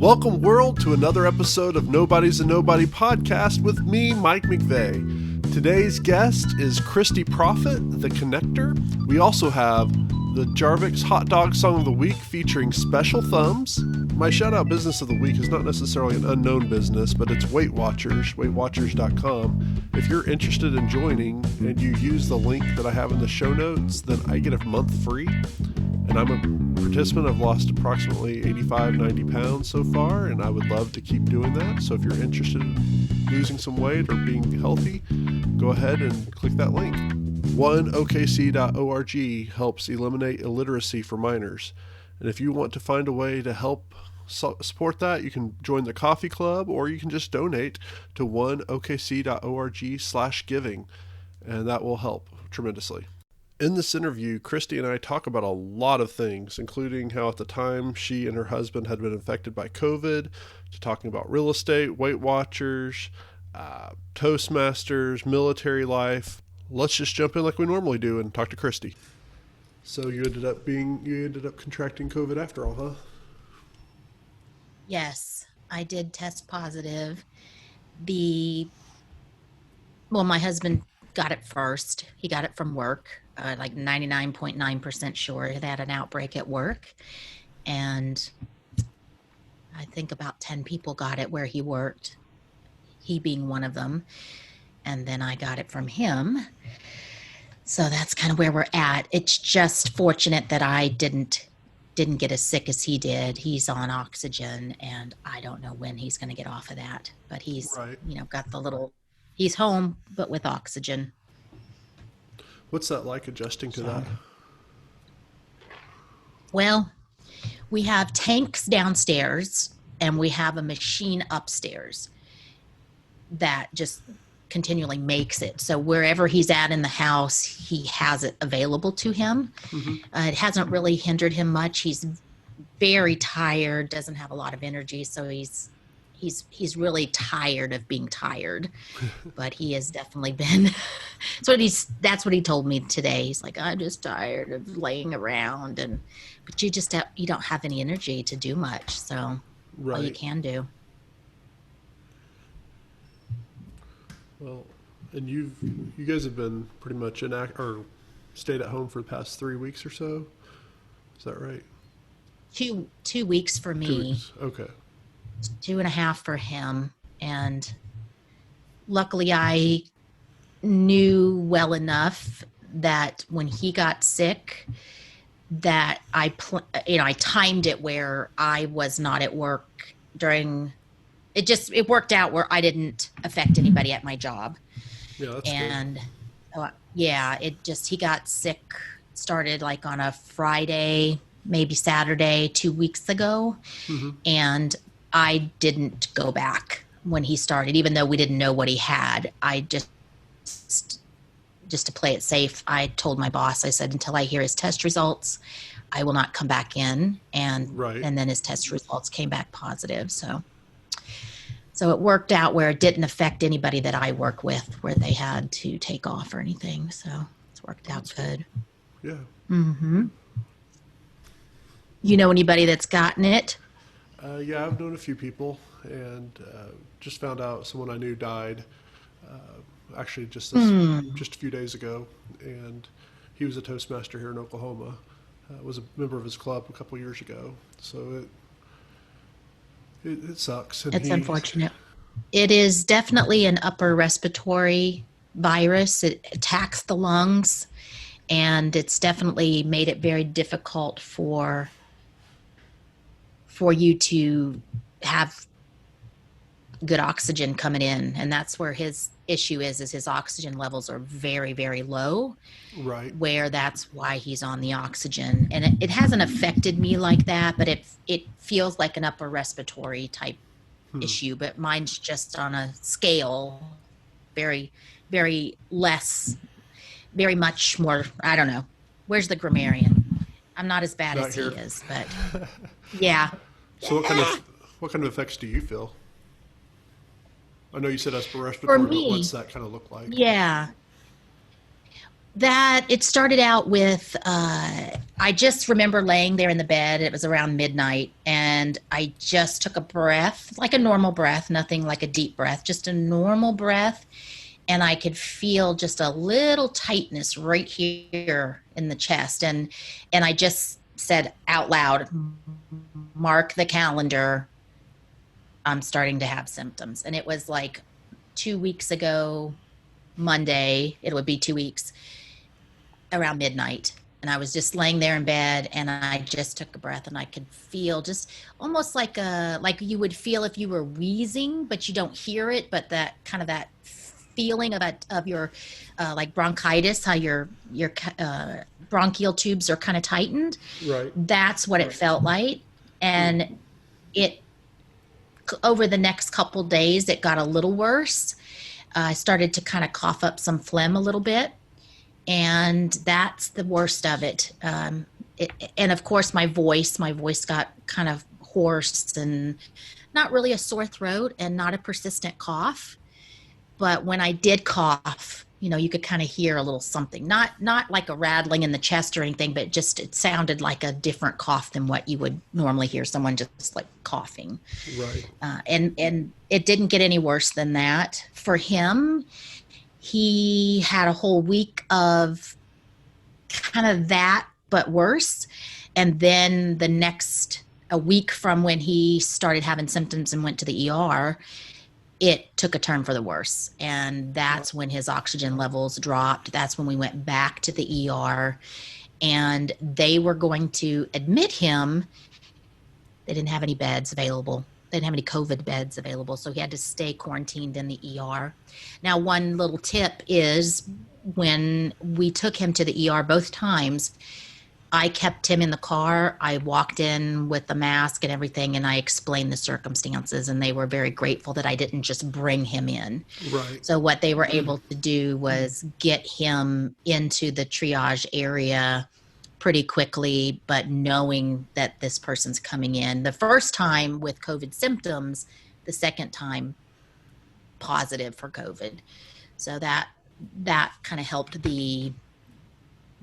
Welcome, world, to another episode of Nobody's a Nobody podcast with me, Mike McVeigh. Today's guest is Christy Profitt, the Connector. We also have the Jarvicks Hot Dog Song of the Week featuring Special Thumbs. My shout-out business of the week is not necessarily an unknown business, but it's Weight Watchers, weightwatchers.com. If you're interested in joining and you use the link that I have in the show notes, then I get a month free. And I'm a participant. I've lost approximately 85, 90 pounds so far, and I would love to keep doing that. So if you're interested in losing some weight or being healthy, go ahead and click that link. 1okc.org helps eliminate illiteracy for minors. And if you want to find a way to help support that, you can join the coffee club, or you can just donate to 1okc.org/giving, and that will help tremendously. In this interview, Christy and I talk about a lot of things, including how at the time she and her husband had been infected by COVID, to talking about real estate, Weight Watchers, Toastmasters, military life. Let's just jump in like we normally do and talk to Christy. So you ended up contracting COVID after all, huh? Yes, I did test positive. My husband got it first. He got it from work. Like 99.9% sure they had an outbreak at work. And I think about 10 people got it where he worked, he being one of them. And then I got it from him. So that's kind of where we're at. It's just fortunate that I didn't get as sick as he did. He's on oxygen, and I don't know when he's going to get off of that. But he's, right. Got he's home, but with oxygen. What's that like, adjusting to that? Well, we have tanks downstairs, and we have a machine upstairs that just continually makes it. So wherever he's at in the house, he has it available to him. Mm-hmm. It hasn't really hindered him much. He's very tired, doesn't have a lot of energy, so he's really tired of being tired. But he has definitely been that's what he told me today. He's like, I'm just tired of laying around, but you don't have any energy to do much, so right. All you can do. Well, and you guys have been pretty much stayed at home for the past 3 weeks or so. Is that right? 2 weeks for me. 2 weeks. Okay. 2.5 for him. And luckily I knew well enough that when he got sick that I timed it where I was not at work during. It worked out where I didn't affect anybody at my job. Yeah, that's and good. He got sick, started like on a Friday, maybe Saturday, 2 weeks ago. Mm-hmm. And I didn't go back when he started, even though we didn't know what he had. I just to play it safe, I told my boss, I said, until I hear his test results, I will not come back in. And then his test results came back positive. So it worked out where it didn't affect anybody that I work with, where they had to take off or anything. So it's worked out good. Yeah. Mm-hmm. You know anybody that's gotten it? Yeah, I've known a few people, and just found out someone I knew died actually just a few days ago. And he was a Toastmaster here in Oklahoma. Was a member of his club a couple years ago. So it sucks. And it's unfortunate. It is definitely an upper respiratory virus. It attacks the lungs, and it's definitely made it very difficult for you to have good oxygen coming in. And that's where his issue is his oxygen levels are very, very low. Right. Where that's why he's on the oxygen. And it hasn't affected me like that, but it feels like an upper respiratory type issue. But mine's just on a scale very, very less, very much more, I don't know. Where's the grammarian? I'm not as bad as he is, but yeah. So what kind of effects do you feel? I know you said upper respiratory, but what's that kind of look like? Yeah. That it started out with, I just remember laying there in the bed. It was around midnight, and I just took a breath, like a normal breath, nothing like a deep breath, just a normal breath. And I could feel just a little tightness right here in the chest. And I just said out loud, mark the calendar. I'm starting to have symptoms. And it was like 2 weeks ago, Monday, it would be 2 weeks around midnight. And I was just laying there in bed, and I just took a breath, and I could feel just almost like you would feel if you were wheezing, but you don't hear it, but that kind of that feeling of your like bronchitis, how your bronchial tubes are kind of tightened. Right. That's what it felt like. And it over the next couple days, it got a little worse. I started to kind of cough up some phlegm a little bit, and that's the worst of it. And of course, my voice got kind of hoarse, and not really a sore throat and not a persistent cough. But when I did cough, you could kind of hear a little something, not like a rattling in the chest or anything, but just it sounded like a different cough than what you would normally hear someone just like coughing. Right. And it didn't get any worse than that. For him, he had a whole week of kind of that, but worse. And then a week from when he started having symptoms and went to the ER, it took a turn for the worse. And that's when his oxygen levels dropped. That's when we went back to the ER, and they were going to admit him. They didn't have any beds available. They didn't have any COVID beds available. So he had to stay quarantined in the ER. Now, one little tip is when we took him to the ER both times, I kept him in the car. I walked in with the mask and everything, and I explained the circumstances, and they were very grateful that I didn't just bring him in. Right. So what they were able to do was get him into the triage area pretty quickly, but knowing that this person's coming in. The first time with COVID symptoms, the second time positive for COVID. So that kind of helped the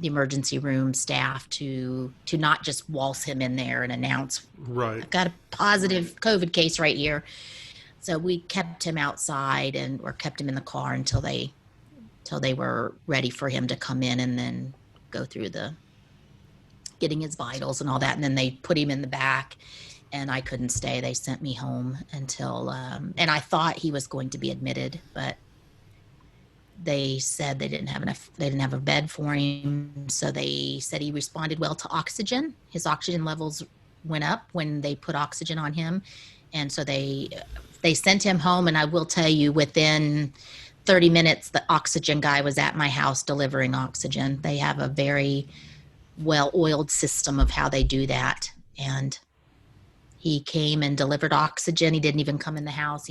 emergency room staff to not just waltz him in there and announce, Right. I've got a positive COVID case right here. So we kept him outside or kept him in the car until they were ready for him to come in, and then go through the getting his vitals and all that. And then they put him in the back, and I couldn't stay. They sent me home until, and I thought he was going to be admitted, but they said they didn't have a bed for him. So they said he responded well to oxygen. His oxygen levels went up when they put oxygen on him. And so they sent him home. And I will tell you, within 30 minutes, the oxygen guy was at my house delivering oxygen. They have a very well-oiled system of how they do that. And he came and delivered oxygen. He didn't even come in the house.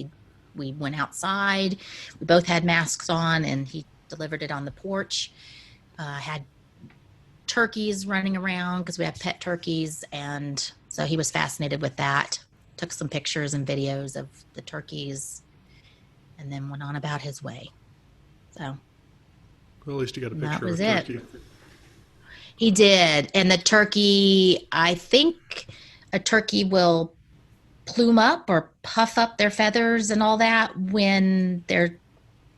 We went outside. We both had masks on, and he delivered it on the porch. Had turkeys running around because we have pet turkeys. And so he was fascinated with that. Took some pictures and videos of the turkeys, and then went on about his way. So Well, at least you got a picture of was a turkey. he did. And the turkey, I think a turkey will plume up or puff up their feathers and all that when they're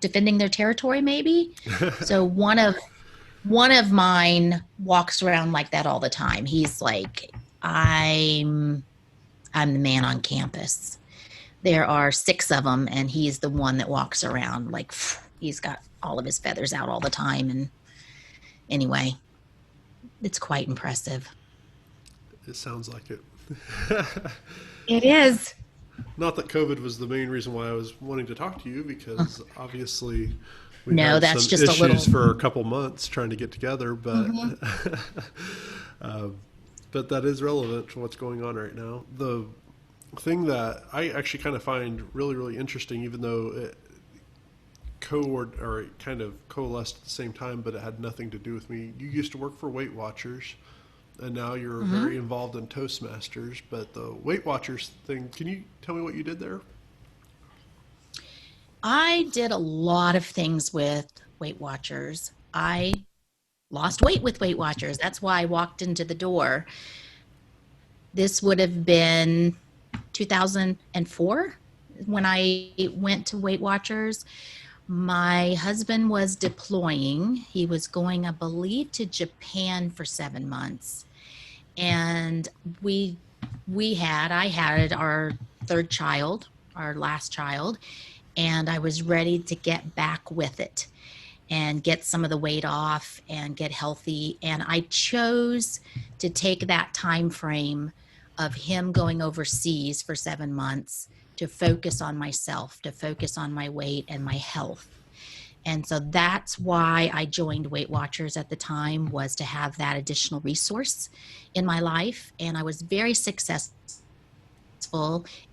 defending their territory, maybe. So one of mine walks around like that all the time. He's like, I'm the man on campus. There are 6 of them, and he's the one that walks around like he's got all of his feathers out all the time. And anyway, it's quite impressive. It sounds like it. It is. Not that COVID was the main reason why I was wanting to talk to you, because obviously we No, had that's some just a issues little- for a couple months trying to get together, but but that is relevant to what's going on right now. The thing that I actually kind of find really, really interesting, even though it kind of coalesced at the same time, but it had nothing to do with me. You used to work for Weight Watchers, and now you're very involved in Toastmasters. But the Weight Watchers thing, can you tell me what you did there? I did a lot of things with Weight Watchers. I lost weight with Weight Watchers. That's why I walked into the door. This would have been 2004 when I went to Weight Watchers. My husband was deploying. He was going, I believe, to Japan for 7 months. And I had our third child, our last child, and I was ready to get back with it and get some of the weight off and get healthy. And I chose to take that time frame of him going overseas for 7 months to focus on myself, to focus on my weight and my health. And so that's why I joined Weight Watchers at the time, was to have that additional resource in my life. And I was very successful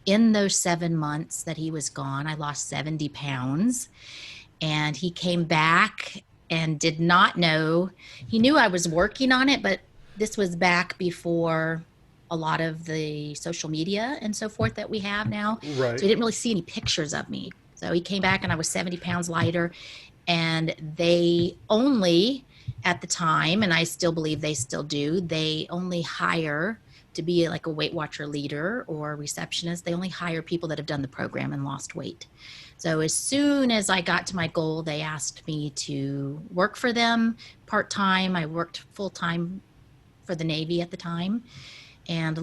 in those 7 months that he was gone. I lost 70 pounds, and he came back and did not know. He knew I was working on it, but this was back before a lot of the social media and so forth that we have now. Right. So he didn't really see any pictures of me. So he came back and I was 70 pounds lighter, and they only, at the time, and I still believe they still do, they only hire to be like a Weight Watcher leader or receptionist. They only hire people that have done the program and lost weight. So as soon as I got to my goal, they asked me to work for them part-time. I worked full-time for the Navy at the time and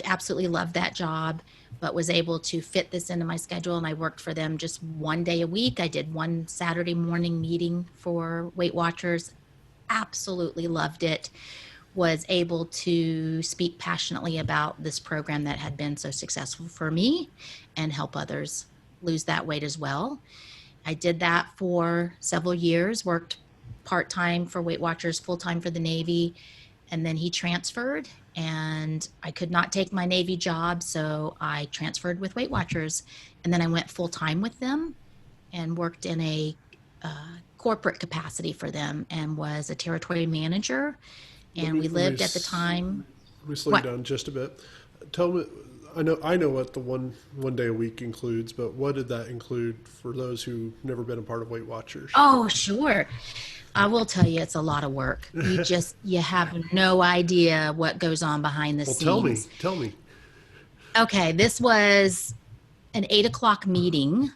absolutely loved that job, but was able to fit this into my schedule. And I worked for them just 1 day a week. I did one Saturday morning meeting for Weight Watchers. Absolutely loved it. Was able to speak passionately about this program that had been so successful for me and help others lose that weight as well. I did that for several years, worked part-time for Weight Watchers, full-time for the Navy, and then he transferred, and I could not take my Navy job, so I transferred with Weight Watchers, and then I went full-time with them and worked in a corporate capacity for them and was a territory manager. And we lived at the time. Let me slow you down just a bit. Tell me, I know what the one day a week includes, but what did that include for those who've never been a part of Weight Watchers? Oh, sure. I will tell you, it's a lot of work. You have no idea what goes on behind the scenes. Tell me. Okay, this was an 8 o'clock meeting.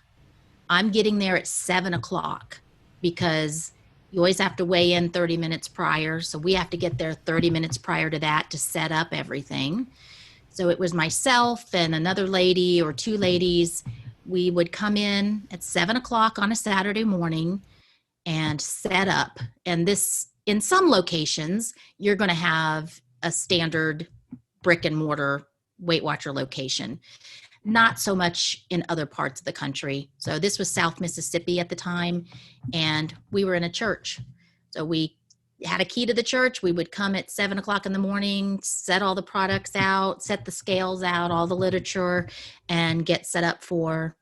I'm getting there at 7 o'clock because you always have to weigh in 30 minutes prior. So we have to get there 30 minutes prior to that to set up everything. So it was myself and another lady or two ladies. We would come in at 7 o'clock on a Saturday morning and set up. And this, in some locations, you're going to have a standard brick and mortar Weight Watcher location. Not so much in other parts of the country. So this was South Mississippi at the time, and we were in a church. So we had a key to the church. We would come at 7 o'clock in the morning, set all the products out, set the scales out, all the literature, and get set up for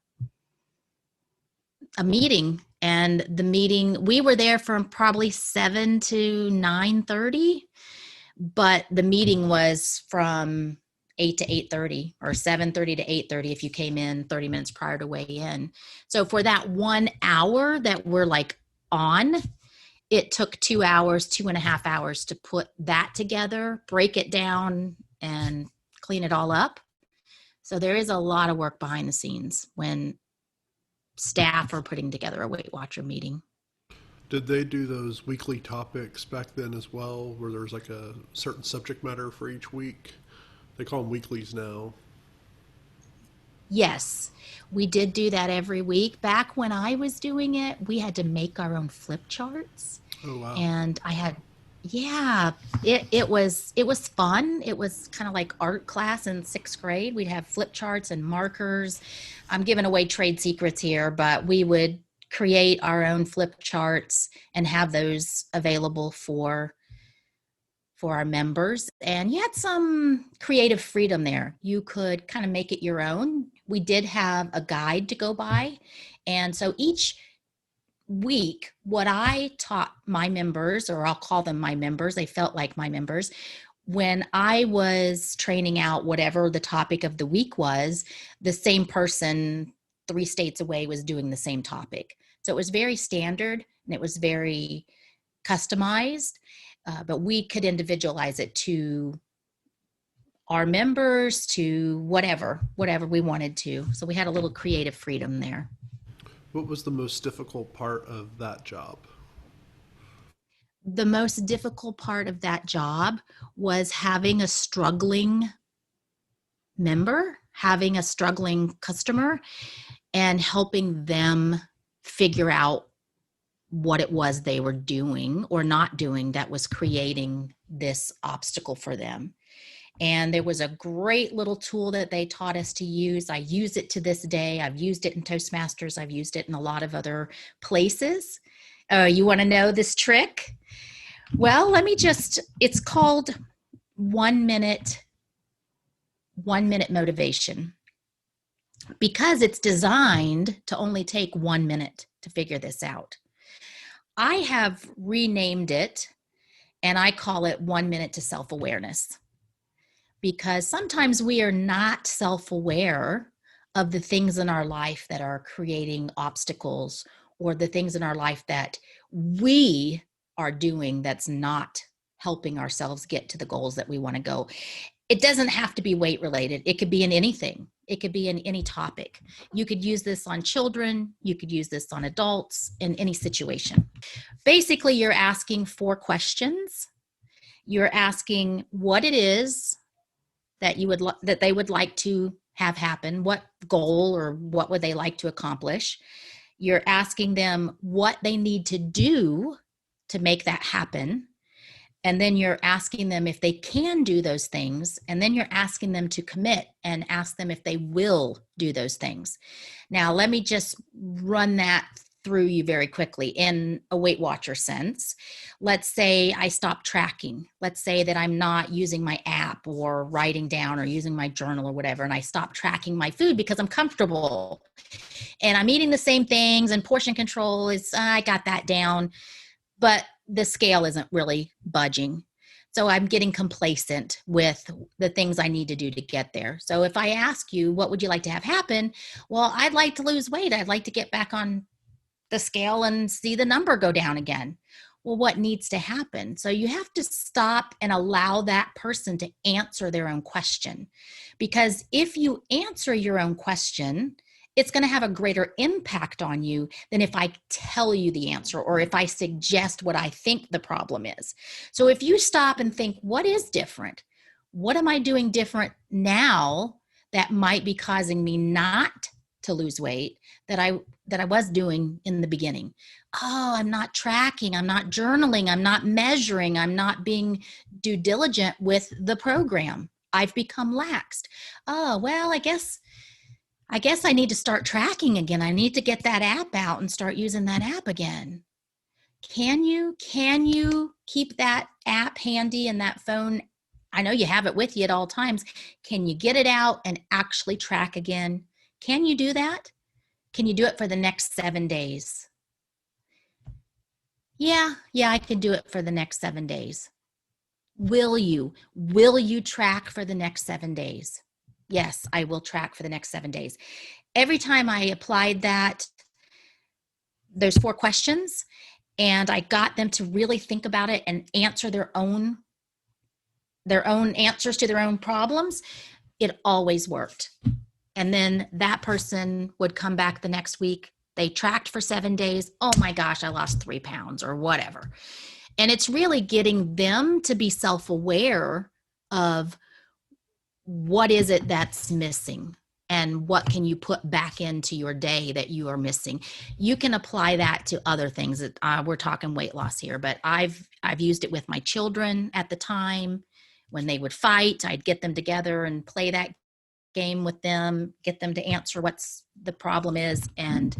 a meeting. And the meeting, we were there from probably 7 to 9:30, but the meeting was from 8 to 8:30 or 7:30 to 8:30 if you came in 30 minutes prior to weigh in. So for that 1 hour that we're like on, it took 2 hours, 2.5 hours to put that together, break it down, and clean it all up. So there is a lot of work behind the scenes when staff are putting together a Weight Watcher meeting. Did they do those weekly topics back then as well, where there was like a certain subject matter for each week? They call them weeklies now. Yes, we did do that every week. Back when I was doing it, we had to make our own flip charts. Oh, wow. And I had, it was fun. It was kind of like art class in 6th grade. We'd have flip charts and markers. I'm giving away trade secrets here, but we would create our own flip charts and have those available for our members. And you had some creative freedom there. You could kind of make it your own. We did have a guide to go by. And so each week, what I taught my members, or I'll call them my members, they felt like my members, when I was training out whatever the topic of the week was, the same person 3 states away was doing the same topic. So it was very standard, and it was very customized, but we could individualize it to our members, to whatever we wanted to. So we had a little creative freedom there. What was the most difficult part of that job? The most difficult part of that job was having a struggling member, having a struggling customer, and helping them figure out what it was they were doing or not doing that was creating this obstacle for them. And there was a great little tool that they taught us to use. I use it to this day. I've used it in Toastmasters. I've used it in a lot of other places. You want to know this trick? Well, it's called 1 minute motivation, because it's designed to only take 1 minute to figure this out. I have renamed it, and I call it 1 minute to self-awareness, because sometimes we are not self-aware of the things in our life that are creating obstacles, or the things in our life that we are doing that's not helping ourselves get to the goals that we want to go. It doesn't have to be weight related. It could be in anything. It could be in any topic. You could use this on children. You could use this on adults, in any situation. Basically, you're asking 4 questions. You're asking what it is that that they would like to have happen, what goal or what would they like to accomplish. You're asking them what they need to do to make that happen. And then you're asking them if they can do those things. And then you're asking them to commit and ask them if they will do those things. Now, let me just run that through you very quickly in a Weight Watcher sense. Let's say I stop tracking. Let's say that I'm not using my app or writing down or using my journal or whatever, and I stop tracking my food because I'm comfortable and I'm eating the same things, and portion control is, I got that down, but the scale isn't really budging. So I'm getting complacent with the things I need to do to get there. So if I ask you, what would you like to have happen? Well, I'd like to lose weight. I'd like to get back on the scale and see the number go down again. Well, what needs to happen? So you have to stop and allow that person to answer their own question. Because if you answer your own question, it's going to have a greater impact on you than if I tell you the answer or if I suggest what I think the problem is. So if you stop and think, what is different? What am I doing different now that might be causing me not to lose weight that I was doing in the beginning? Oh, I'm not tracking. I'm not journaling. I'm not measuring. I'm not being due diligent with the program. I've become laxed. Oh, well, I guess I need to start tracking again. I need to get that app out and start using that app again. Can you keep that app handy and that phone? I know you have it with you at all times. Can you get it out and actually track again? Can you do that? Can you do it for the next 7 days? Yeah, I can do it for the next 7 days. Will you track for the next 7 days? Yes, I will track for the next 7 days. Every time I applied that, there's 4 questions, and I got them to really think about it and answer their own answers to their own problems. It always worked. And then that person would come back the next week. They tracked for 7 days. Oh my gosh, I lost 3 pounds or whatever. And it's really getting them to be self-aware of what is it that's missing and what can you put back into your day that you are missing. You can apply that to other things. That we're talking weight loss here, but I've used it with my children at the time. When they would fight, I'd get them together and play that game with them, get them to answer what's the problem is. And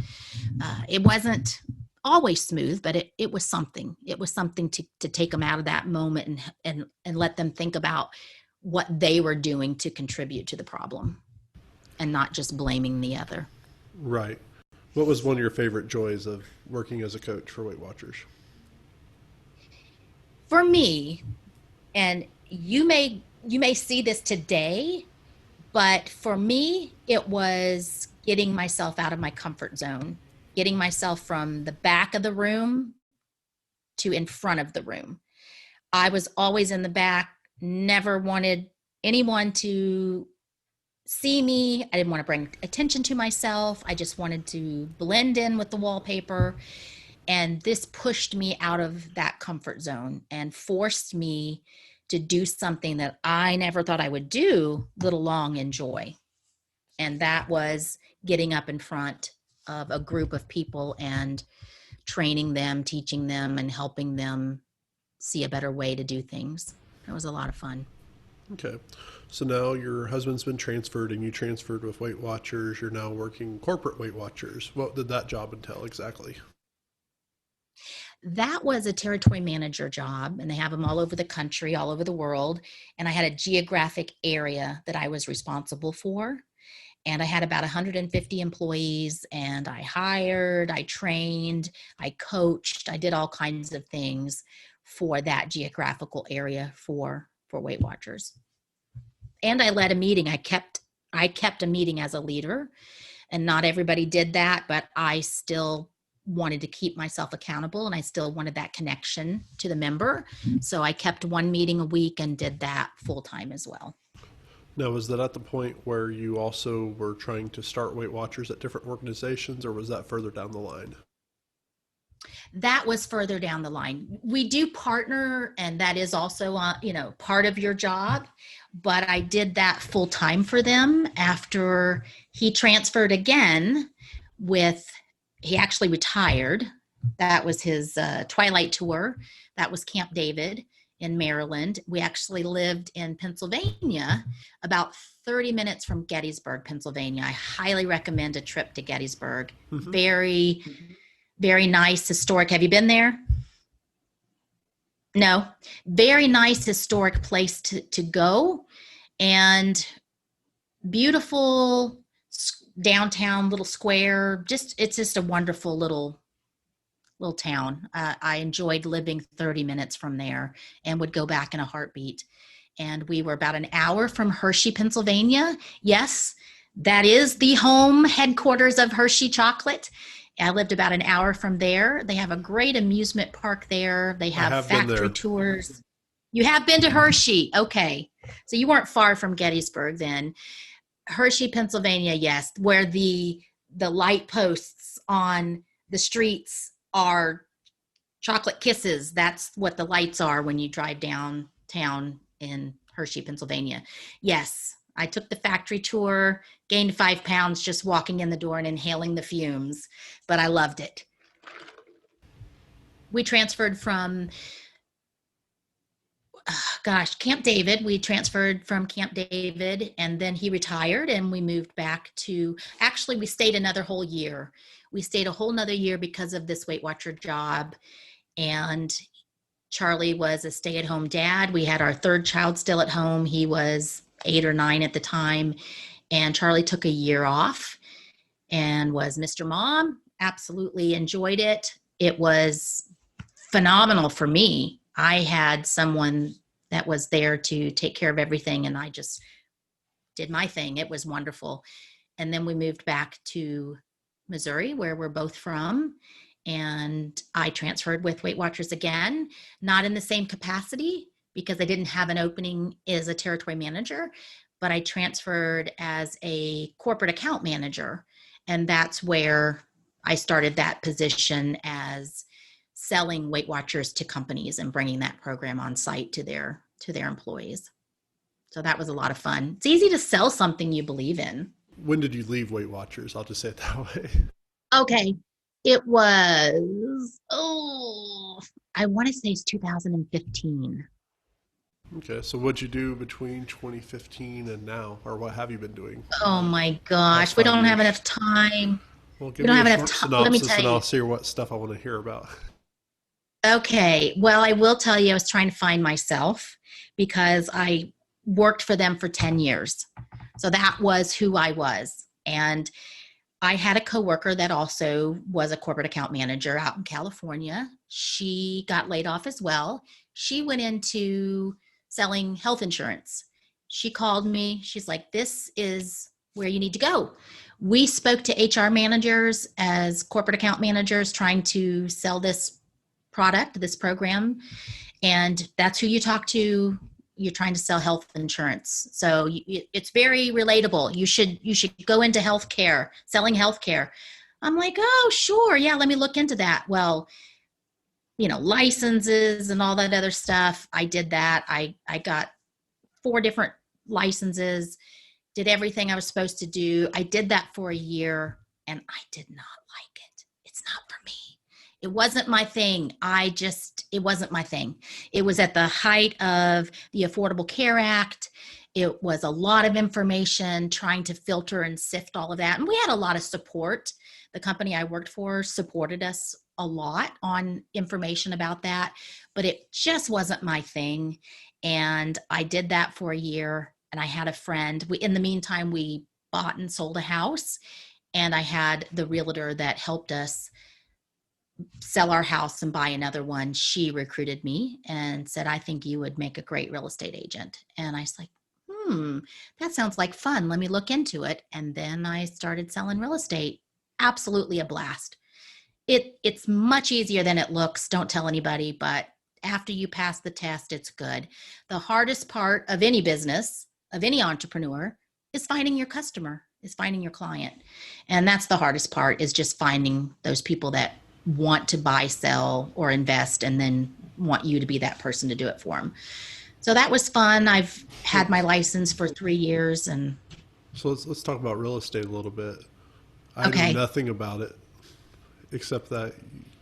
it wasn't always smooth, but it was something. It was something to take them out of that moment and let them think about what they were doing to contribute to the problem and not just blaming the other. Right. What was one of your favorite joys of working as a coach for Weight Watchers? For me, and you may see this today, but for me, it was getting myself out of my comfort zone, getting myself from the back of the room to in front of the room. I was always in the back, never wanted anyone to see me. I didn't want to bring attention to myself. I just wanted to blend in with the wallpaper. And this pushed me out of that comfort zone and forced me to do something that I never thought I would do, let alone enjoy. And that was getting up in front of a group of people and training them, teaching them, and helping them see a better way to do things. It was a lot of fun. Okay. So now your husband's been transferred and you transferred with Weight Watchers. You're now working corporate Weight Watchers. What did that job entail exactly? That was a territory manager job, and they have them all over the country, all over the world. And I had a geographic area that I was responsible for. And I had about 150 employees, and I hired, I trained, I coached, I did all kinds of things for that geographical area for Weight Watchers. And I led a meeting. I kept a meeting as a leader, and not everybody did that, but I still wanted to keep myself accountable, and I still wanted that connection to the member. So I kept one meeting a week and did that full time as well. Now, was that at the point where you also were trying to start Weight Watchers at different organizations, or was that further down the line? That was further down the line. We do partner, and that is also, part of your job. But I did that full time for them after he transferred again he actually retired. That was his Twilight Tour. That was Camp David in Maryland. We actually lived in Pennsylvania, about 30 minutes from Gettysburg, Pennsylvania. I highly recommend a trip to Gettysburg. Mm-hmm. Very, very nice, historic. Have you been there? No. Very nice, historic place to go. And beautiful downtown little square. It's just a wonderful little town. I enjoyed living 30 minutes from there and would go back in a heartbeat. And we were about an hour from Hershey, Pennsylvania. Yes, that is the home headquarters of Hershey Chocolate. I lived about an hour from there. They have a great amusement park there. They have factory tours. You have been to Hershey. Okay. So you weren't far from Gettysburg then. Hershey, Pennsylvania, yes, where the light posts on the streets are chocolate kisses. That's what the lights are when you drive downtown in Hershey, Pennsylvania. Yes, I took the factory tour, gained 5 pounds just walking in the door and inhaling the fumes, but I loved it. We transferred from Camp David. We transferred from Camp David, and then he retired, and we moved back to, actually, we stayed another whole year. We stayed a whole nother year because of this Weight Watcher job, and Charlie was a stay-at-home dad. We had our third child still at home. He was 8 or 9 at the time, and Charlie took a year off and was Mr. Mom. Absolutely enjoyed it. It was phenomenal for me. I had someone that was there to take care of everything, and I just did my thing. It was wonderful. And then we moved back to Missouri, where we're both from, and I transferred with Weight Watchers again, not in the same capacity because I didn't have an opening as a territory manager, but I transferred as a corporate account manager, and that's where I started that position as selling Weight Watchers to companies and bringing that program on site to their employees. So that was a lot of fun. It's easy to sell something you believe in. When did you leave Weight Watchers? I'll just say it that way. Okay. It was, I want to say it's 2015. Okay. So what'd you do between 2015 and now, or what have you been doing? Oh my gosh. We don't have enough time. Well, give me a short synopsis and I'll see what stuff I want to hear about. Okay. Well, I will tell you, I was trying to find myself because I worked for them for 10 years. So that was who I was. And I had a coworker that also was a corporate account manager out in California. She got laid off as well. She went into selling health insurance. She called me. She's like, this is where you need to go. We spoke to HR managers as corporate account managers trying to sell this product, this program, and that's who you talk to. You're trying to sell health insurance. So it's very relatable. You should go into healthcare, selling healthcare. I'm like, oh, sure. Yeah, let me look into that. Well, licenses and all that other stuff. I did that. I got 4 different licenses, did everything I was supposed to do. I did that for a year and I did not like it. It's not for me. It wasn't my thing. It wasn't my thing. It was at the height of the Affordable Care Act. It was a lot of information, trying to filter and sift all of that. And we had a lot of support. The company I worked for supported us a lot on information about that, but it just wasn't my thing. And I did that for a year, and I had a friend. In the meantime, we bought and sold a house, and I had the realtor that helped us sell our house and buy another one. She recruited me and said, I think you would make a great real estate agent. And I was like, that sounds like fun. Let me look into it. And then I started selling real estate. Absolutely a blast. It's much easier than it looks. Don't tell anybody, but after you pass the test, it's good. The hardest part of any business, of any entrepreneur, is finding your customer, is finding your client. And that's the hardest part, is just finding those people that want to buy, sell, or invest, and then want you to be that person to do it for them. So that was fun. I've had my license for 3 years. And so let's talk about real estate a little bit. I know nothing about it, except that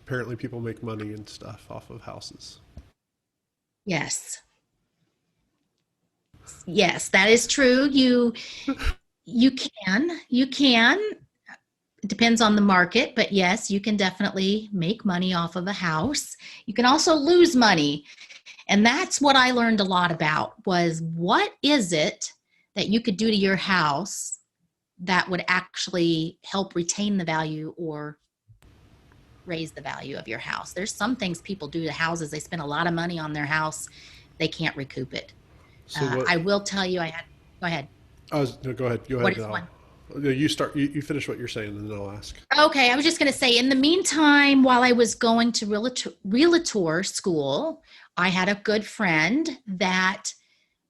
apparently people make money and stuff off of houses. Yes, that is true. You can. It depends on the market, but yes, you can definitely make money off of a house. You can also lose money. And that's what I learned a lot about, was what is it that you could do to your house that would actually help retain the value or raise the value of your house. There's some things people do to houses. They spend a lot of money on their house. They can't recoup it. So I will tell you, go ahead. No, go ahead. What is one? You finish what you're saying, and then I'll ask. Okay. I was just going to say, in the meantime, while I was going to realtor school, I had a good friend that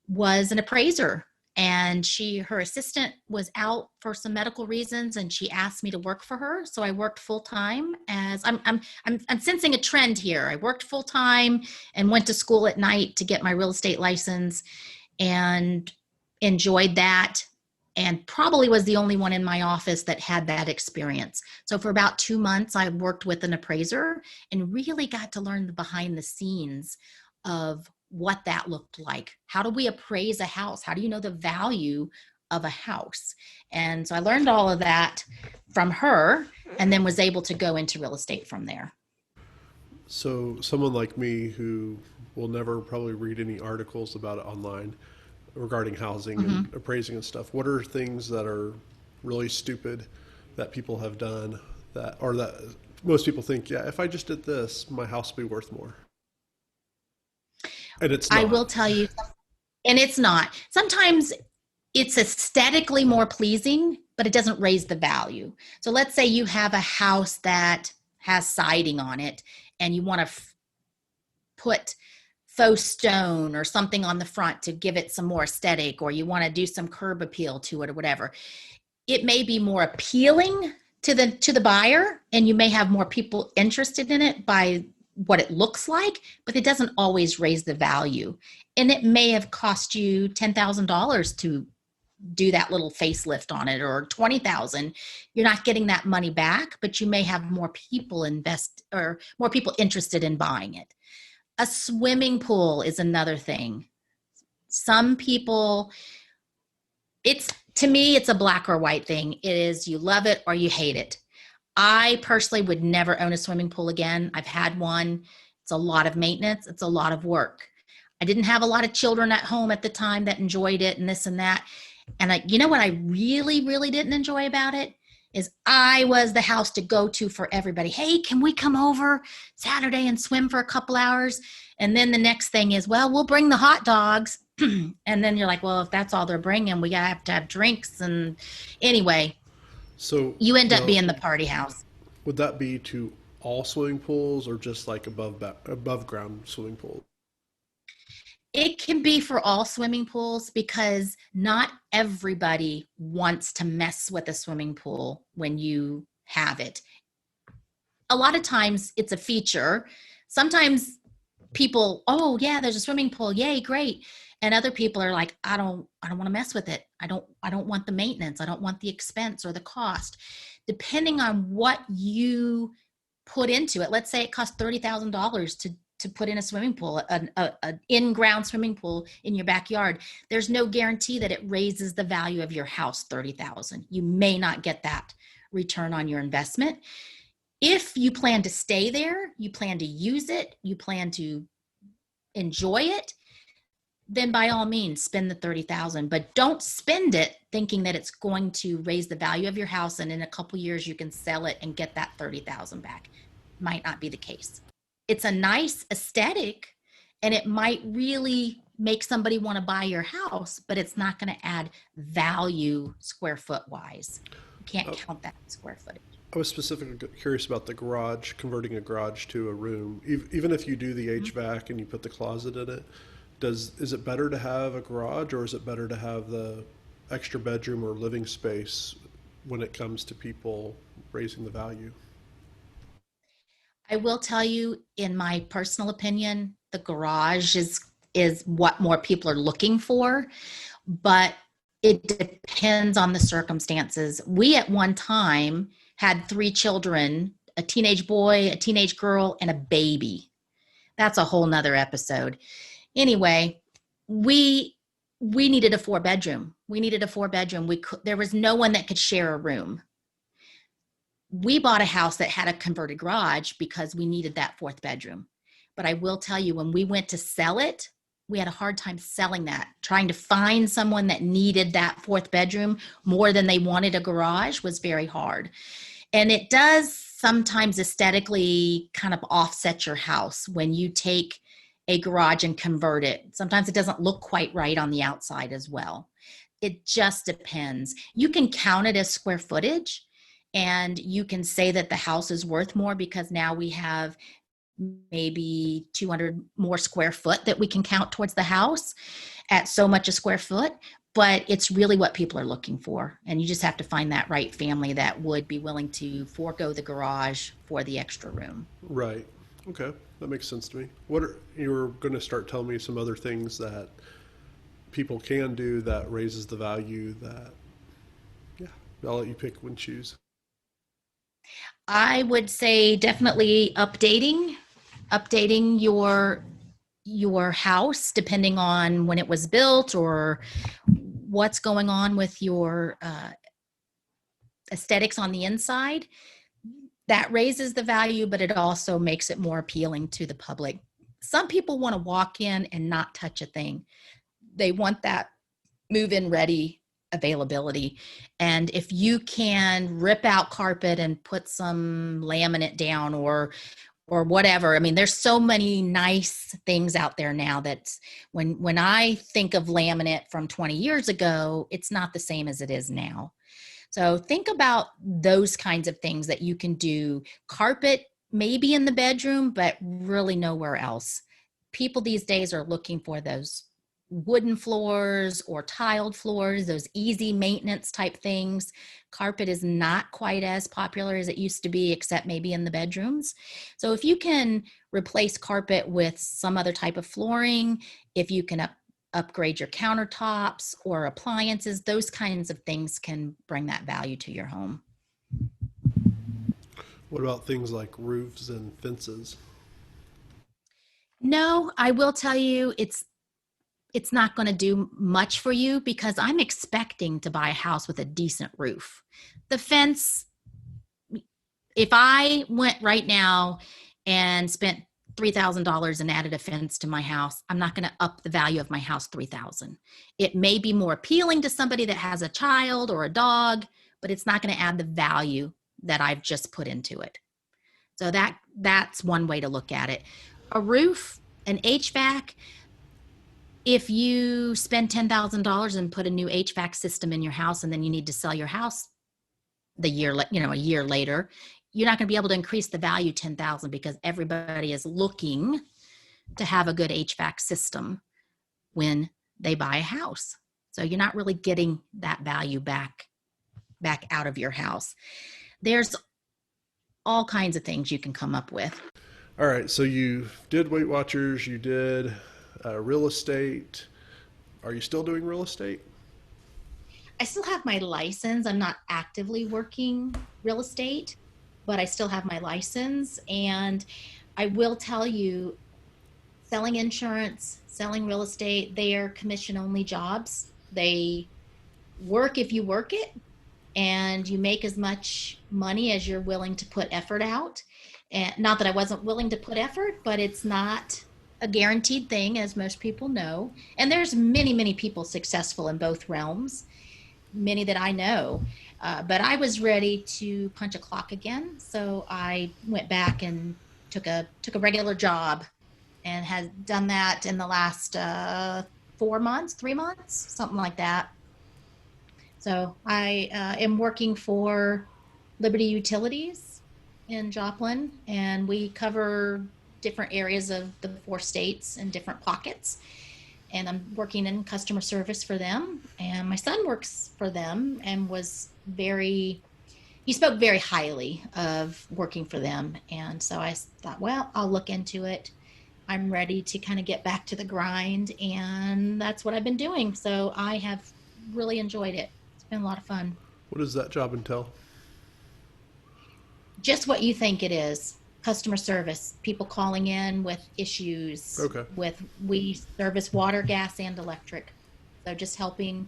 was an appraiser, and her assistant was out for some medical reasons, and she asked me to work for her. So I worked full time. As I'm sensing a trend here. I worked full time and went to school at night to get my real estate license, and enjoyed that. And probably was the only one in my office that had that experience. So for about 2 months, I worked with an appraiser and really got to learn the behind the scenes of what that looked like. How do we appraise a house? How do you know the value of a house? And so I learned all of that from her, and then was able to go into real estate from there. So someone like me, who will never probably read any articles about it online regarding housing and appraising and stuff, what are things that are really stupid that people have done that most people think, yeah, if I just did this, my house would be worth more? And it's not. I will tell you, and it's not. Sometimes it's aesthetically more pleasing, but it doesn't raise the value. So let's say you have a house that has siding on it, and you want to put faux stone or something on the front to give it some more aesthetic, or you want to do some curb appeal to it or whatever. It may be more appealing to the buyer, and you may have more people interested in it by what it looks like, but it doesn't always raise the value. And it may have cost you $10,000 to do that little facelift on it, or $20,000. You're not getting that money back, but you may have more people invest, or more people interested in buying it. A swimming pool is another thing. Some people, to me, it's a black or white thing. It is, you love it or you hate it. I personally would never own a swimming pool again. I've had one. It's a lot of maintenance. It's a lot of work. I didn't have a lot of children at home at the time that enjoyed it and this and that. And you know what I really, really didn't enjoy about it is I was the house to go to for everybody. Hey, can we come over Saturday and swim for a couple hours? And then the next thing is, well, we'll bring the hot dogs. And then you're like, well, if that's all they're bringing, we have to have drinks. And anyway, so you end up being the party house. Would that be to all swimming pools or just like above ground swimming pools? It can be for all swimming pools because not everybody wants to mess with a swimming pool when you have it. A lot of times it's a feature. Sometimes people, oh yeah, there's a swimming pool, yay, great. And other people are like, I don't want to mess with it. I don't want the maintenance. I don't want the expense or the cost. Depending on what you put into it. Let's say it costs $30,000 to put in a swimming pool, an in-ground swimming pool in your backyard. There's no guarantee that it raises the value of your house 30,000. You may not get that return on your investment. If you plan to stay there, you plan to use it, you plan to enjoy it, then by all means spend the 30,000, but don't spend it thinking that it's going to raise the value of your house and in a couple years you can sell it and get that 30,000 back. Might not be the case. It's a nice aesthetic and it might really make somebody want to buy your house, but it's not going to add value square foot wise. You can't count that square footage. I was specifically curious about the garage, converting a garage to a room. Even if you do the HVAC and you put the closet in it, is it better to have a garage or is it better to have the extra bedroom or living space when it comes to people raising the value? I will tell you, in my personal opinion, the garage is what more people are looking for, but it depends on the circumstances. We at one time had 3 children, a teenage boy, a teenage girl, and a baby. That's a whole nother episode. Anyway, we needed a 4-bedroom. There was no one that could share a room. We bought a house that had a converted garage because we needed that 4th bedroom. But I will tell you, when we went to sell it, we had a hard time selling that. Trying to find someone that needed that 4th bedroom more than they wanted a garage was very hard. And it does sometimes aesthetically kind of offset your house when you take a garage and convert it. Sometimes it doesn't look quite right on the outside as well. It just depends. You can count it as square footage and you can say that the house is worth more because now we have maybe 200 more square foot that we can count towards the house at so much a square foot. But it's really what people are looking for. And you just have to find that right family that would be willing to forego the garage for the extra room. Right. Okay. That makes sense to me. You were going to start telling me some other things that people can do that raises the value that, yeah, I'll let you pick and choose. I would say definitely updating your house depending on when it was built or what's going on with your aesthetics on the inside. That raises the value, but it also makes it more appealing to the public. Some people want to walk in and not touch a thing. They want that move-in ready availability. And if you can rip out carpet and put some laminate down or whatever. I mean, there's so many nice things out there now that when I think of laminate from 20 years ago, it's not the same as it is now. So think about those kinds of things that you can do. Carpet, maybe in the bedroom, but really nowhere else. People these days are looking for those wooden floors or tiled floors, those easy maintenance type things. Carpet is not quite as popular as it used to be, except maybe in the bedrooms. So if you can replace carpet with some other type of flooring, if you can upgrade your countertops or appliances, those kinds of things can bring that value to your home. What about things like roofs and fences? No, I will tell you, it's not going to do much for you because I'm expecting to buy a house with a decent roof. The fence, if I went right now and spent $3,000 and added a fence to my house, I'm not going to up the value of my house $3,000. It may be more appealing to somebody that has a child or a dog, but it's not going to add the value that I've just put into it. So that's one way to look at it. A roof, an HVAC, if you spend $10,000 and put a new HVAC system in your house and then you need to sell your house a year later, you're not going to be able to increase the value 10,000 because everybody is looking to have a good HVAC system when they buy a house. So you're not really getting that value back out of your house. There's all kinds of things you can come up with. All right. So you did Weight Watchers, you did real estate. Are you still doing real estate? I still have my license. I'm not actively working real estate, but I still have my license. And I will tell you, selling insurance, selling real estate, they are commission-only jobs. They work if you work it, and you make as much money as you're willing to put effort out. And not that I wasn't willing to put effort, but it's not a guaranteed thing, as most people know. And there's many, many people successful in both realms, many that I know. But I was ready to punch a clock again. So I went back and took a regular job, and has done that in the last 3 months, something like that. So I am working for Liberty Utilities in Joplin, and we cover different areas of the 4 states in different pockets. And I'm working in customer service for them. And my son works for them and he spoke very highly of working for them. And so I thought, well, I'll look into it. I'm ready to kind of get back to the grind, and that's what I've been doing. So I have really enjoyed it. It's been a lot of fun. What does that job entail? Just what you think it is. Customer service, people calling in with issues. Okay. We service water, gas, and electric. So just helping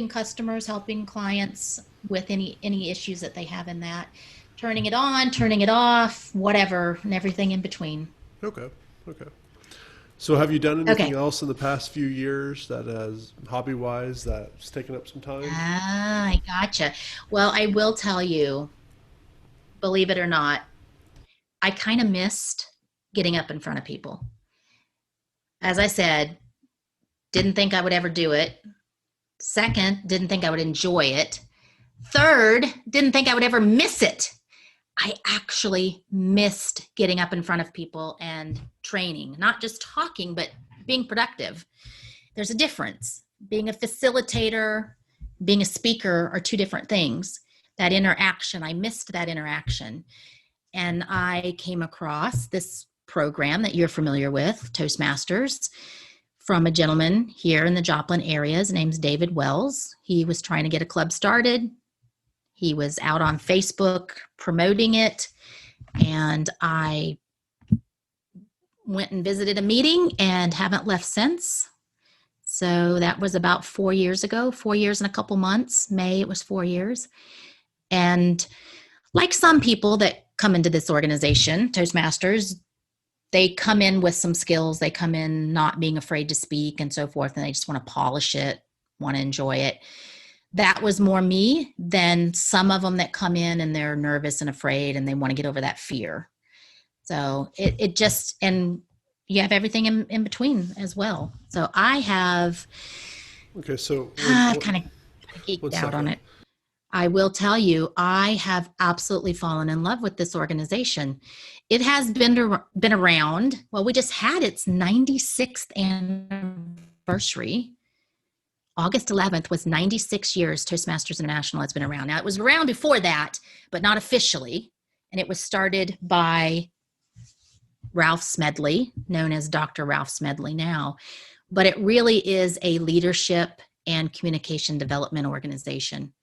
customers, helping clients with any issues that they have in that. Turning it on, turning it off, whatever, and everything in between. Okay. So have you done anything else in the past few years that has hobby-wise that's taken up some time? I gotcha. Well, I will tell you, believe it or not, I kind of missed getting up in front of people. As I said, didn't think I would ever do it. Second, didn't think I would enjoy it. Third, didn't think I would ever miss it. I actually missed getting up in front of people and training, not just talking, but being productive. There's a difference. Being a facilitator, being a speaker are 2 different things. That interaction, I missed that interaction. And I came across this program that you're familiar with, Toastmasters, from a gentleman here in the Joplin area. His name's David Wells. He was trying to get a club started. He was out on Facebook promoting it, and I went and visited a meeting and haven't left since. So that was about 4 years ago, 4 years and a couple months. May, it was 4 years. And like some people that come into this organization, Toastmasters, they come in with some skills. They come in not being afraid to speak and so forth, and they just want to polish it, want to enjoy it. That was more me than some of them that come in and they're nervous and afraid and they want to get over that fear. So it just, and you have everything in between as well. So I have kind of geeked out on it. I will tell you, I have absolutely fallen in love with this organization. It has been around. Well, we just had its 96th anniversary. August 11th was 96 years Toastmasters International has been around. Now, it was around before that, but not officially. And it was started by Ralph Smedley, known as Dr. Ralph Smedley now. But it really is a leadership and communication development organization.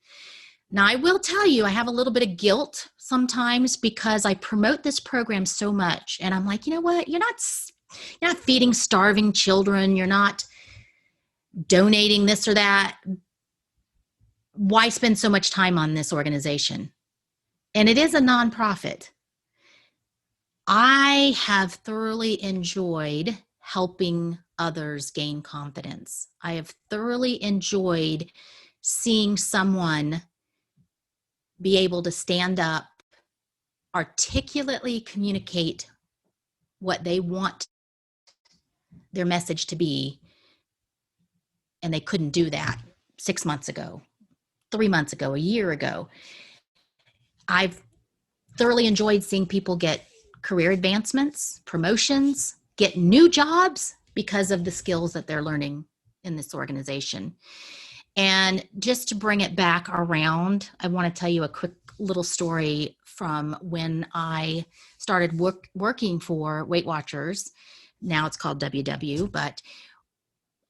Now, I will tell you, I have a little bit of guilt sometimes because I promote this program so much. And I'm like, you know what? You're not feeding starving children. You're not donating this or that. Why spend so much time on this organization? And it is a nonprofit. I have thoroughly enjoyed helping others gain confidence. I have thoroughly enjoyed seeing someone be able to stand up, articulately communicate what they want their message to be, and they couldn't do that 6 months ago, 3 months ago, a year ago. I've thoroughly enjoyed seeing people get career advancements, promotions, get new jobs because of the skills that they're learning in this organization. And just to bring it back around, I want to tell you a quick little story from when I started working for Weight Watchers. Now it's called WW, but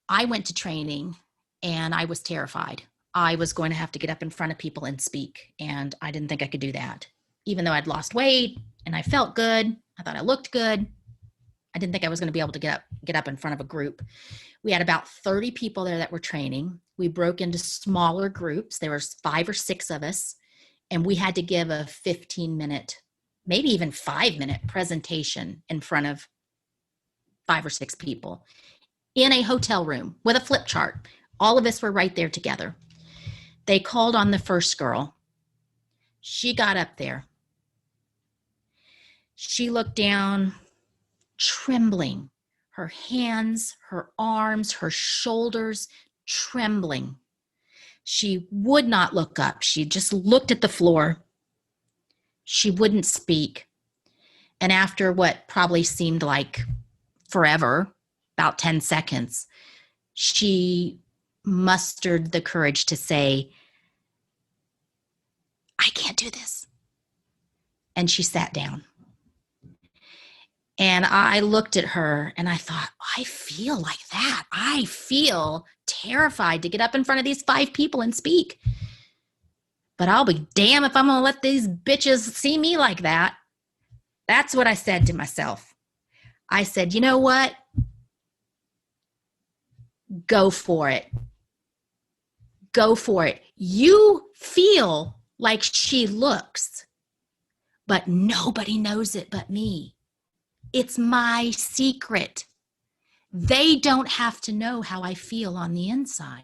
I went to training and I was terrified. I was going to have to get up in front of people and speak, and I didn't think I could do that. Even though I'd lost weight and I felt good, I thought I looked good, I didn't think I was going to be able to get up in front of a group. We had about 30 people there that were training. We broke into smaller groups. There was 5 or 6 of us, and we had to give a 15-minute, maybe even 5-minute presentation in front of 5 or 6 people in a hotel room with a flip chart. All of us were right there together. They called on the first girl. She got up there. She looked down, trembling, her hands, her arms, her shoulders trembling. She would not look up. She just looked at the floor. She wouldn't speak. And after what probably seemed like forever, about 10 seconds, she mustered the courage to say, "I can't do this." And she sat down. And I looked at her and I thought, I feel like that. I feel terrified to get up in front of these 5 people and speak. But I'll be damned if I'm going to let these bitches see me like that. That's what I said to myself. I said, you know what? Go for it. Go for it. You feel like she looks, but nobody knows it but me. It's my secret. They don't have to know how I feel on the inside.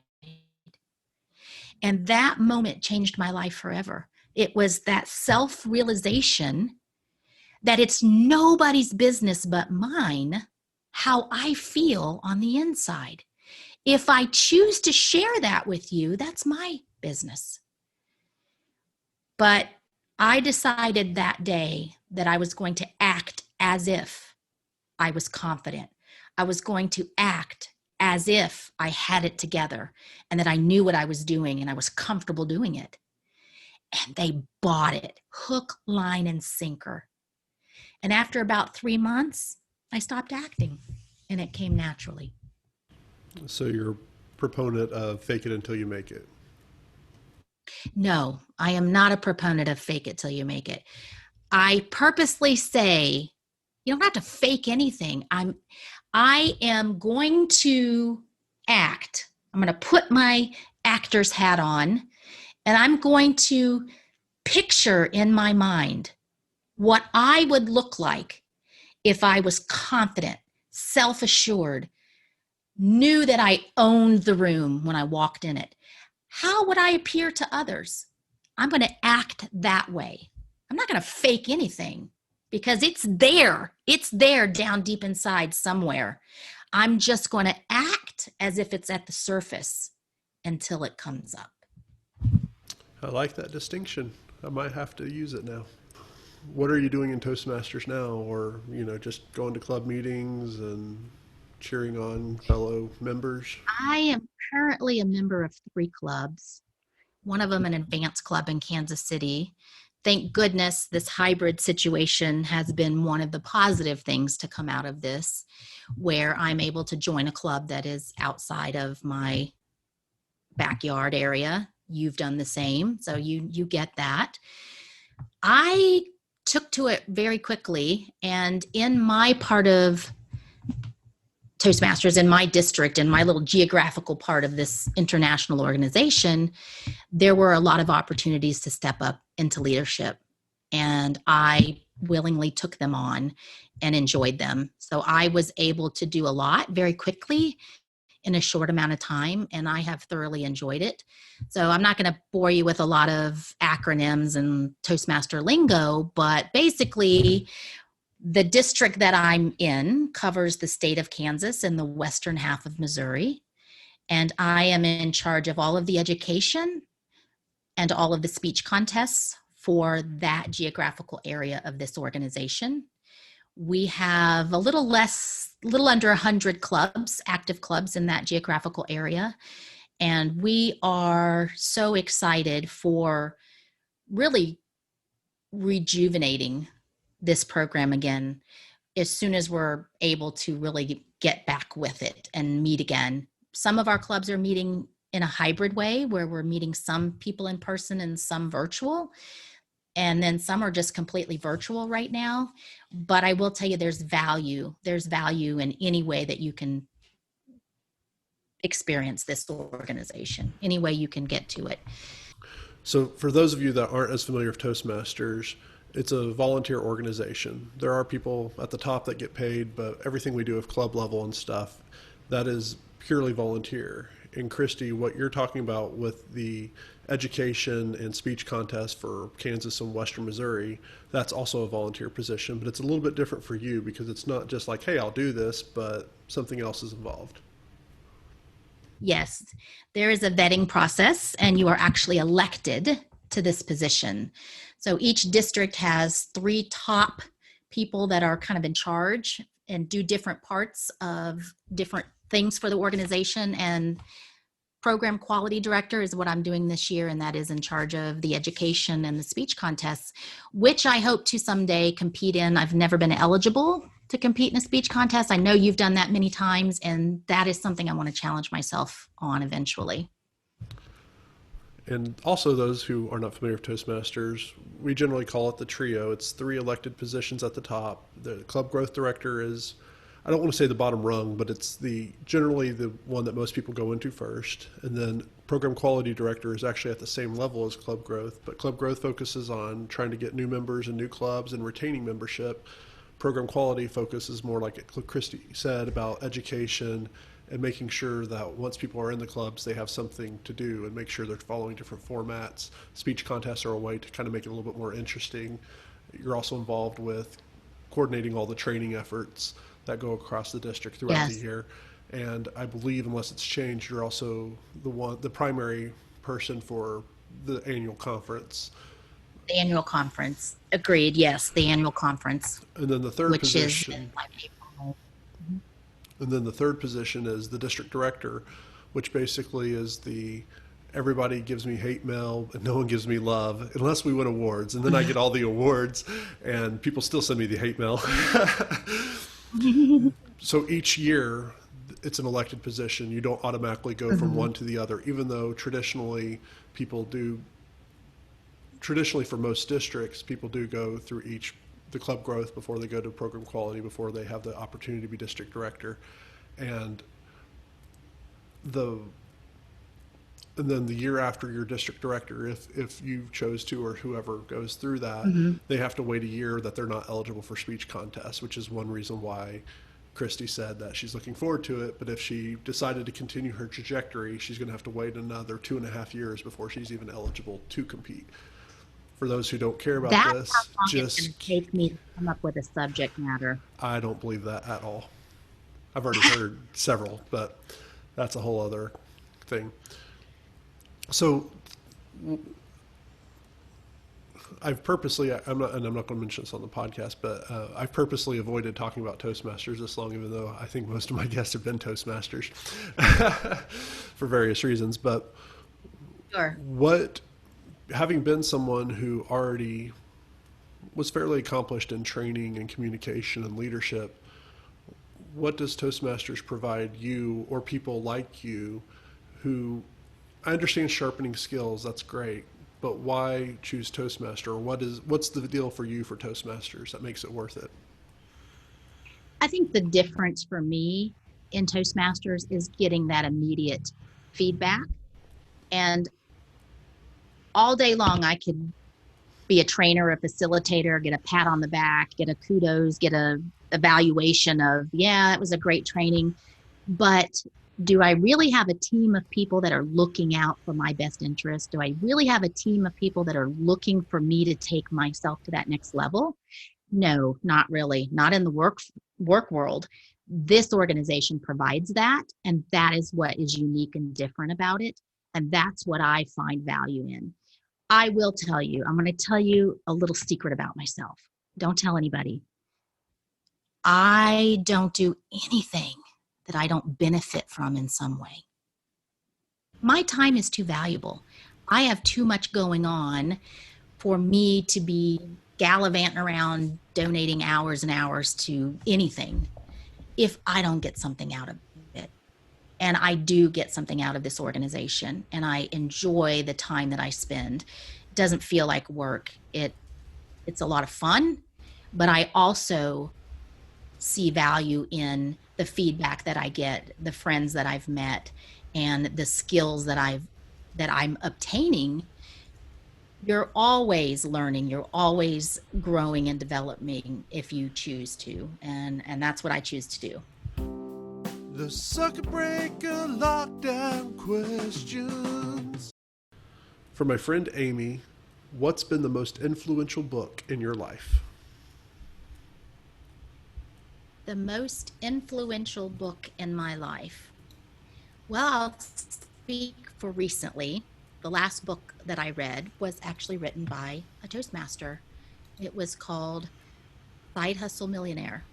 And that moment changed my life forever. It was that self-realization that it's nobody's business but mine how I feel on the inside. If I choose to share that with you, that's my business. But I decided that day that I was going to act as if I was confident. I was going to act as if I had it together and that I knew what I was doing and I was comfortable doing it. And they bought it, hook, line, and sinker. And after about 3 months, I stopped acting and it came naturally. So you're a proponent of fake it until you make it. No, I am not a proponent of fake it till you make it. I purposely say, you don't have to fake anything. I am going to act. I'm going to put my actor's hat on, and I'm going to picture in my mind what I would look like if I was confident, self-assured, knew that I owned the room when I walked in it. How would I appear to others? I'm going to act that way. I'm not going to fake anything because it's there. It's there down deep inside somewhere. I'm just going to act as if it's at the surface until it comes up. I like that distinction. I might have to use it now. What are you doing in Toastmasters now? Or, just going to club meetings and cheering on fellow members? I am currently a member of 3 clubs. One of them an advanced club in Kansas City. Thank goodness this hybrid situation has been one of the positive things to come out of this, where I'm able to join a club that is outside of my backyard area. You've done the same, so you get that. I took to it very quickly, and in my part of Toastmasters, in my district, in my little geographical part of this international organization, there were a lot of opportunities to step up into leadership. And I willingly took them on and enjoyed them. So I was able to do a lot very quickly in a short amount of time, and I have thoroughly enjoyed it. So I'm not going to bore you with a lot of acronyms and Toastmaster lingo, but basically, the district that I'm in covers the state of Kansas and the western half of Missouri. And I am in charge of all of the education and all of the speech contests for that geographical area of this organization. We have a little under 100 clubs, active clubs in that geographical area. And we are so excited for really rejuvenating this program again as soon as we're able to really get back with it and meet again. Some of our clubs are meeting in a hybrid way where we're meeting some people in person and some virtual. And then some are just completely virtual right now. But I will tell you, there's value. There's value in any way that you can experience this organization, any way you can get to it. So for those of you that aren't as familiar with Toastmasters, it's a volunteer organization. There are people at the top that get paid, but everything we do at club level and stuff, that is purely volunteer. And Christy, what you're talking about with the education and speech contest for Kansas and Western Missouri, that's also a volunteer position, but it's a little bit different for you because it's not just like, hey, I'll do this, but something else is involved. Yes, there is a vetting process and you are actually elected to this position. So each district has 3 top people that are kind of in charge and do different parts of different things for the organization. And program quality director is what I'm doing this year, and that is in charge of the education and the speech contests, which I hope to someday compete in. I've never been eligible to compete in a speech contest. I know you've done that many times, and that is something I want to challenge myself on eventually. And also those who are not familiar with Toastmasters, we generally call it the trio. It's 3 elected positions at the top. The club growth director is, I don't want to say the bottom rung, but it's generally the one that most people go into first. And then program quality director is actually at the same level as club growth, but club growth focuses on trying to get new members and new clubs and retaining membership. Program quality focuses more, like Christy said, about education and making sure that once people are in the clubs, they have something to do and make sure they're following different formats. Speech contests are a way to kind of make it a little bit more interesting. You're also involved with coordinating all the training efforts that go across the district throughout the year. And I believe, unless it's changed, you're also the primary person for the annual conference. The annual conference. Agreed. Yes, the annual conference. And then the third position. Which is in April. And then the third position is the district director, which basically is everybody gives me hate mail and no one gives me love unless we win awards. And then I get all the awards and people still send me the hate mail. So each year it's an elected position. You don't automatically go from one to the other, even though traditionally for most districts, people do go through the club growth before they go to program quality, before they have the opportunity to be district director. And then the year after you're district director, if you chose to, or whoever goes through that, they have to wait a year that they're not eligible for speech contests, which is one reason why Christy said that she's looking forward to it. But if she decided to continue her trajectory, she's going to have to wait another 2.5 years before she's even eligible to compete. For those who don't care about this, that's how long it's going to take me to come up with a subject matter. I don't believe that at all. I've already heard several, but that's a whole other thing. So I'm not going to mention this on the podcast, but I've purposely avoided talking about Toastmasters this long, even though I think most of my guests have been Toastmasters for various reasons. But sure. Having been someone who already was fairly accomplished in training and communication and leadership, what does Toastmasters provide you or people like you who, I understand sharpening skills, that's great, but why choose Toastmaster? What's the deal for you for Toastmasters that makes it worth it? I think the difference for me in Toastmasters is getting that immediate feedback. And all day long, I could be a trainer, a facilitator, get a pat on the back, get a kudos, get a evaluation of, yeah, that was a great training. But do I really have a team of people that are looking out for my best interest? Do I really have a team of people that are looking for me to take myself to that next level? No, not really. Not in the work world. This organization provides that, and that is what is unique and different about it. And that's what I find value in. I will tell you, I'm going to tell you a little secret about myself. Don't tell anybody. I don't do anything that I don't benefit from in some way. My time is too valuable. I have too much going on for me to be gallivanting around donating hours and hours to anything if I don't get something out of it. And I do get something out of this organization, and I enjoy the time that I spend. It doesn't feel like work. It's a lot of fun, but I also see value in the feedback that I get, the friends that I've met, and the skills that I'm obtaining. You're always learning, you're always growing and developing if you choose to, and that's what I choose to do. The Circuit Breaker Lockdown Questions. For my friend Amy, what's been the most influential book in your life? The most influential book in my life. Well, I'll speak for recently. The last book that I read was actually written by a Toastmaster. It was called Side Hustle Millionaire.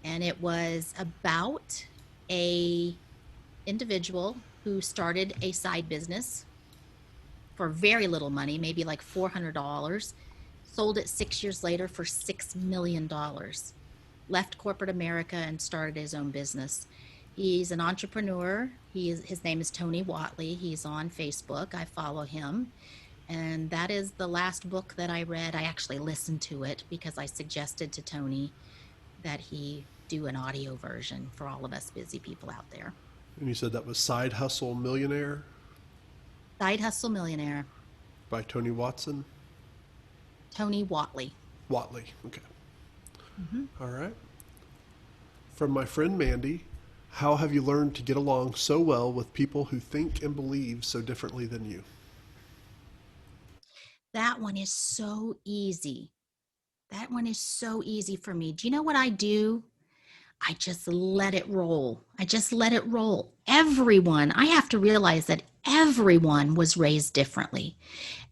And it was about a individual who started a side business for very little money, maybe like $400, sold it 6 years later for $6 million, left corporate America and started his own business. He's an entrepreneur. His name is Tony Watley. He's on Facebook. I follow him. And that is the last book that I read. I actually listened to it because I suggested to Tony that he do an audio version for all of us busy people out there. And you said that was Side Hustle Millionaire? Side Hustle Millionaire. By Tony Watson? Tony Watley. Watley, okay. Mm-hmm. All right. From my friend Mandy, how have you learned to get along so well with people who think and believe so differently than you? That one is so easy. That one is so easy for me. Do you know what I do? I just let it roll. I just let it roll. Everyone, I have to realize that everyone was raised differently.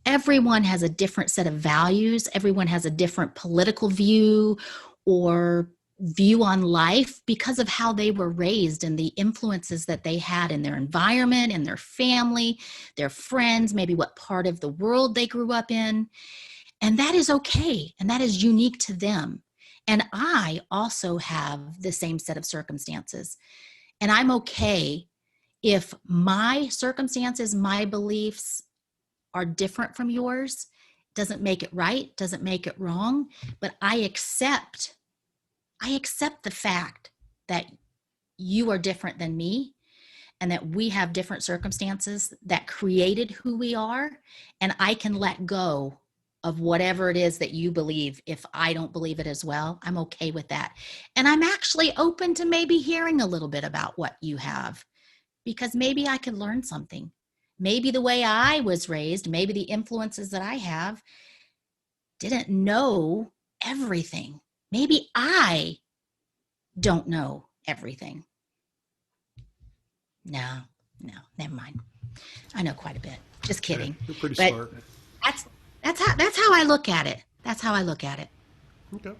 Everyone has a different set of values. Everyone has a different political view or view on life because of how they were raised and the influences that they had in their environment, in their family, their friends, maybe what part of the world they grew up in. And that is okay. And that is unique to them. And I also have the same set of circumstances. And I'm okay if my circumstances, my beliefs are different from yours. Doesn't make it right, doesn't make it wrong, but I accept the fact that you are different than me and that we have different circumstances that created who we are, and I can let go of whatever it is that you believe. If I don't believe it as well, I'm okay with that. And I'm actually open to maybe hearing a little bit about what you have, because maybe I could learn something. Maybe the way I was raised, maybe the influences that I have didn't know everything. Maybe I don't know everything. No, never mind. I know quite a bit. Just kidding. You're pretty but smart. That's how I look at it. That's how I look at it. Okay.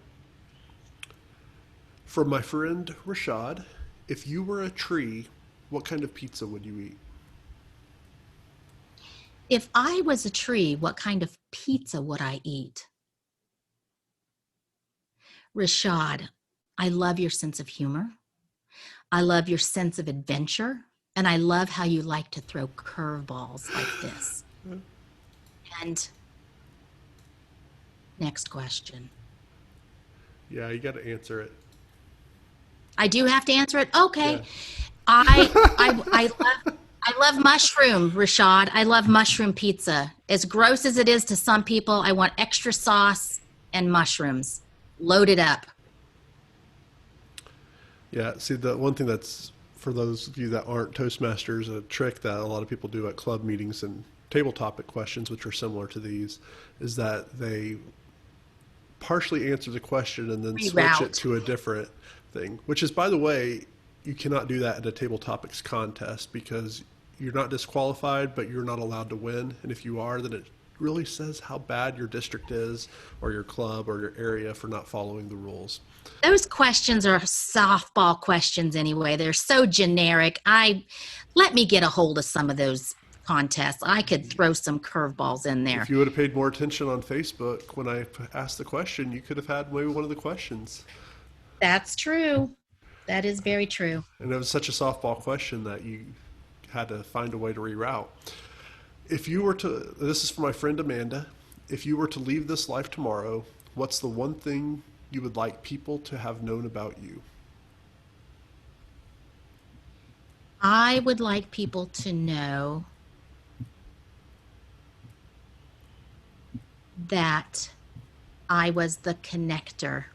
From my friend Rashad, if you were a tree, what kind of pizza would you eat? If I was a tree, what kind of pizza would I eat? Rashad, I love your sense of humor. I love your sense of adventure. And I love how you like to throw curveballs like this. And next question. Yeah, you got to answer it. I do have to answer it? Okay. Yeah. I love mushroom, Rashad. I love mushroom pizza. As gross as it is to some people, I want extra sauce and mushrooms. Load it up. Yeah, see, the one thing that's, for those of you that aren't Toastmasters, a trick that a lot of people do at club meetings and table topic questions, which are similar to these, is that they partially answer the question and then switch it to a different thing, which is, by the way, you cannot do that at a table topics contest because you're not disqualified, but you're not allowed to win. And if you are, then it really says how bad your district is, or your club, or your area for not following the rules. Those questions are softball questions anyway. They're so generic. Let me get a hold of some of those contests. I could throw some curveballs in there. If you would have paid more attention on Facebook when I asked the question, you could have had maybe one of the questions. That's true. That is very true. And it was such a softball question that you had to find a way to reroute. If you were to, this is for my friend Amanda, if you were to leave this life tomorrow, what's the one thing you would like people to have known about you? I would like people to know that I was the connector,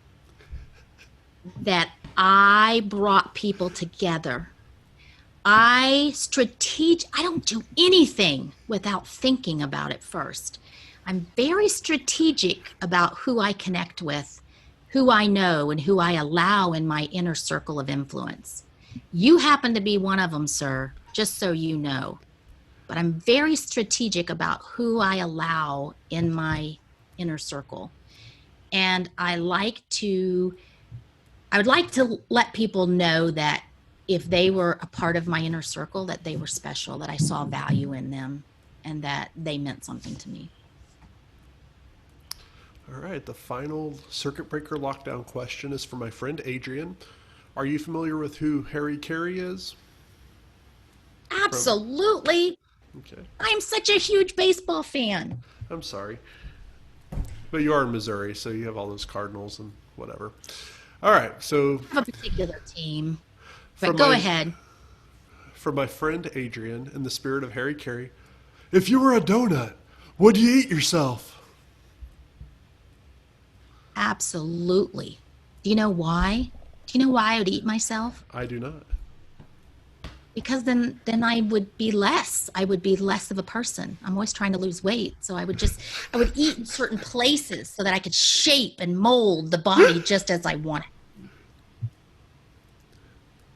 that I brought people together. I don't do anything without thinking about it first. I'm very strategic about who I connect with, who I know, and who I allow in my inner circle of influence. You happen to be one of them, sir, just so you know. But I'm very strategic about who I allow in my inner circle. And I would like to let people know that if they were a part of my inner circle, that they were special, that I saw value in them, and that they meant something to me. All right, the final circuit breaker lockdown question is for my friend Adrian. Are you familiar with who Harry Carey is? Absolutely. Okay. I'm such a huge baseball fan. I'm sorry. But you are in Missouri, so you have all those Cardinals and whatever. All right, so... I have a particular team. But go ahead. For my friend Adrian, in the spirit of Harry Carey, if you were a donut, would you eat yourself? Absolutely. Do you know why? Do you know why I would eat myself? I do not. Because then I would be less. I would be less of a person. I'm always trying to lose weight. So I would eat in certain places so that I could shape and mold the body just as I wanted.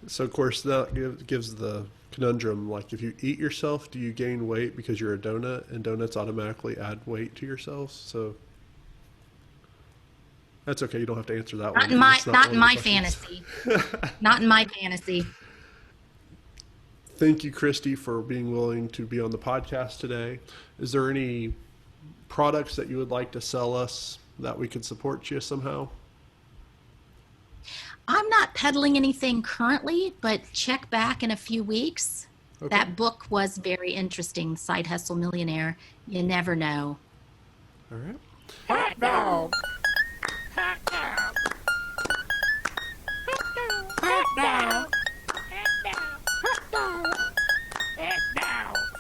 So, of course, that gives the conundrum, like, if you eat yourself, do you gain weight because you're a donut, and donuts automatically add weight to yourself? So that's okay. You don't have to answer that one. Not in my fantasy. Not in my fantasy. Thank you, Christy, for being willing to be on the podcast today. Is there any products that you would like to sell us that we could support you somehow? I'm not peddling anything currently, but check back in a few weeks. Okay. That book was very interesting, Side Hustle Millionaire. You never know. All right. Hot dog. Hot dog. Hot dog.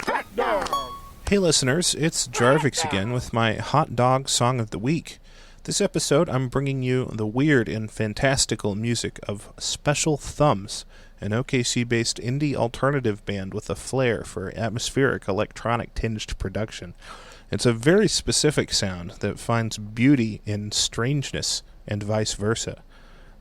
Hot dog. Hey listeners, it's Jarvix again with my Hot Dog Song of the Week. This episode, I'm bringing you the weird and fantastical music of Special Thumbs, an OKC-based indie alternative band with a flair for atmospheric electronic-tinged production. It's a very specific sound that finds beauty in strangeness and vice versa.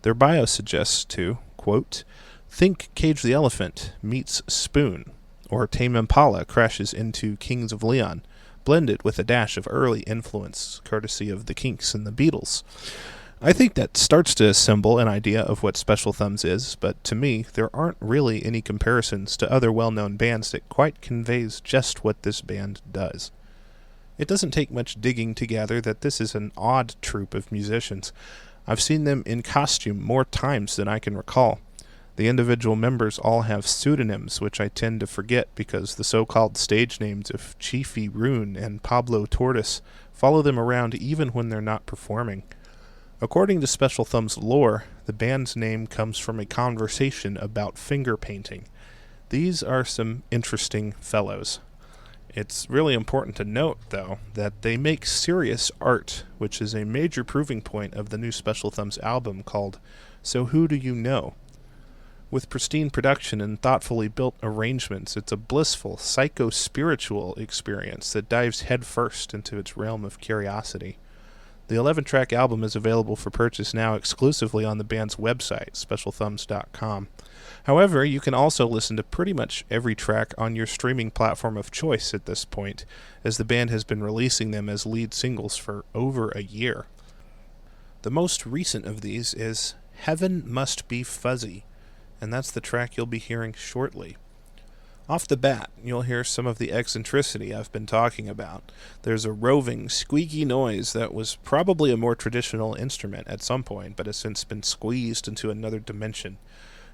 Their bio suggests to, quote, think Cage the Elephant meets Spoon, or Tame Impala crashes into Kings of Leon, blended with a dash of early influence, courtesy of the Kinks and the Beatles. I think that starts to assemble an idea of what Special Thumbs is, but to me, there aren't really any comparisons to other well-known bands that quite conveys just what this band does. It doesn't take much digging to gather that this is an odd troupe of musicians. I've seen them in costume more times than I can recall. The individual members all have pseudonyms, which I tend to forget because the so-called stage names of Chiefy Rune and Pablo Tortoise follow them around even when they're not performing. According to Special Thumbs lore, the band's name comes from a conversation about finger painting. These are some interesting fellows. It's really important to note, though, that they make serious art, which is a major proving point of the new Special Thumbs album called So Who Do You Know? With pristine production and thoughtfully built arrangements, it's a blissful, psycho-spiritual experience that dives headfirst into its realm of curiosity. The 11-track album is available for purchase now exclusively on the band's website, specialthumbs.com. However, you can also listen to pretty much every track on your streaming platform of choice at this point, as the band has been releasing them as lead singles for over a year. The most recent of these is Heaven Must Be Fuzzy, and that's the track you'll be hearing shortly. Off the bat, you'll hear some of the eccentricity I've been talking about. There's a roving, squeaky noise that was probably a more traditional instrument at some point, but has since been squeezed into another dimension.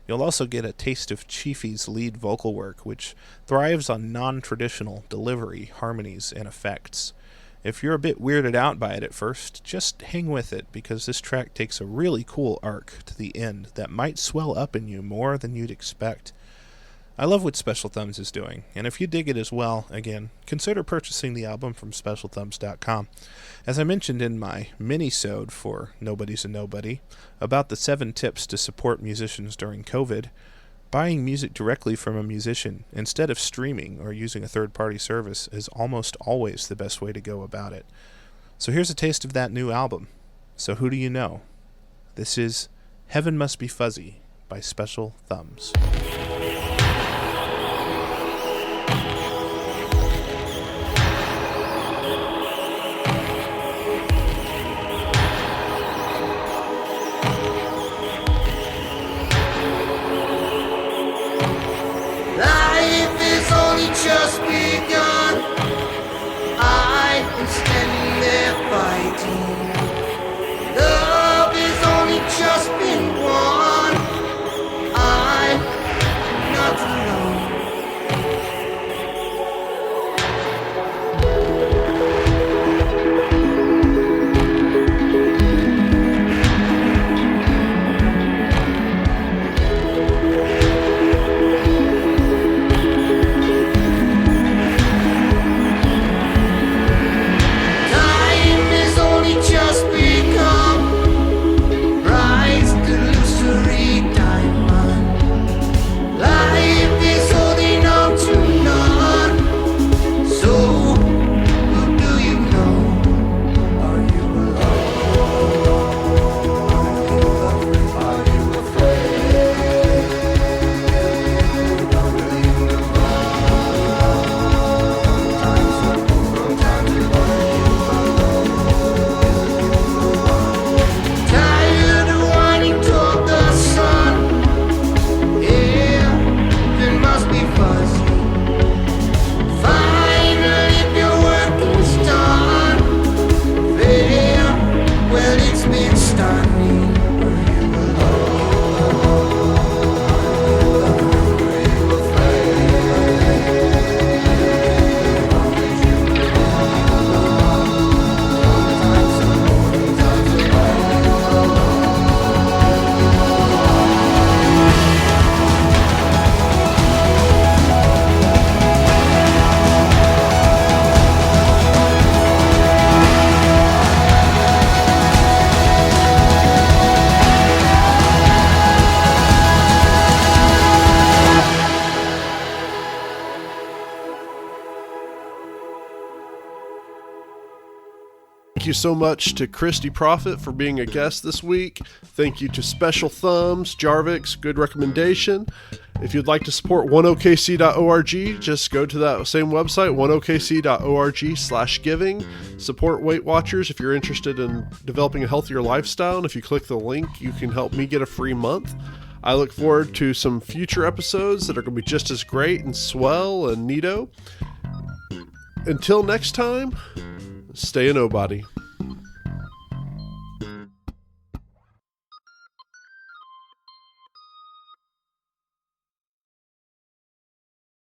You'll also get a taste of Chiefy's lead vocal work, which thrives on non-traditional delivery, harmonies, and effects. If you're a bit weirded out by it at first, just hang with it, because this track takes a really cool arc to the end that might swell up in you more than you'd expect. I love what Special Thumbs is doing, and if you dig it as well, again, consider purchasing the album from SpecialThumbs.com. As I mentioned in my mini-sode for Nobody's a Nobody about the 7 tips to support musicians during COVID, buying music directly from a musician instead of streaming or using a third-party service is almost always the best way to go about it. So here's a taste of that new album. So who do you know? This is Heaven Must Be Fuzzy by Special Thumbs. Just begun. I am standing there fighting. Love has only just been won. I'm not alone. Thank you so much to Christy Profitt for being a guest this week. Thank you to Special Thumbs, Jarvix, good recommendation. If you'd like to support 10okc.org, just go to that same website, 10okc.org/giving. Support Weight Watchers if you're interested in developing a healthier lifestyle. And if you click the link, you can help me get a free month. I look forward to some future episodes that are going to be just as great and swell and neato. Until next time, stay a nobody.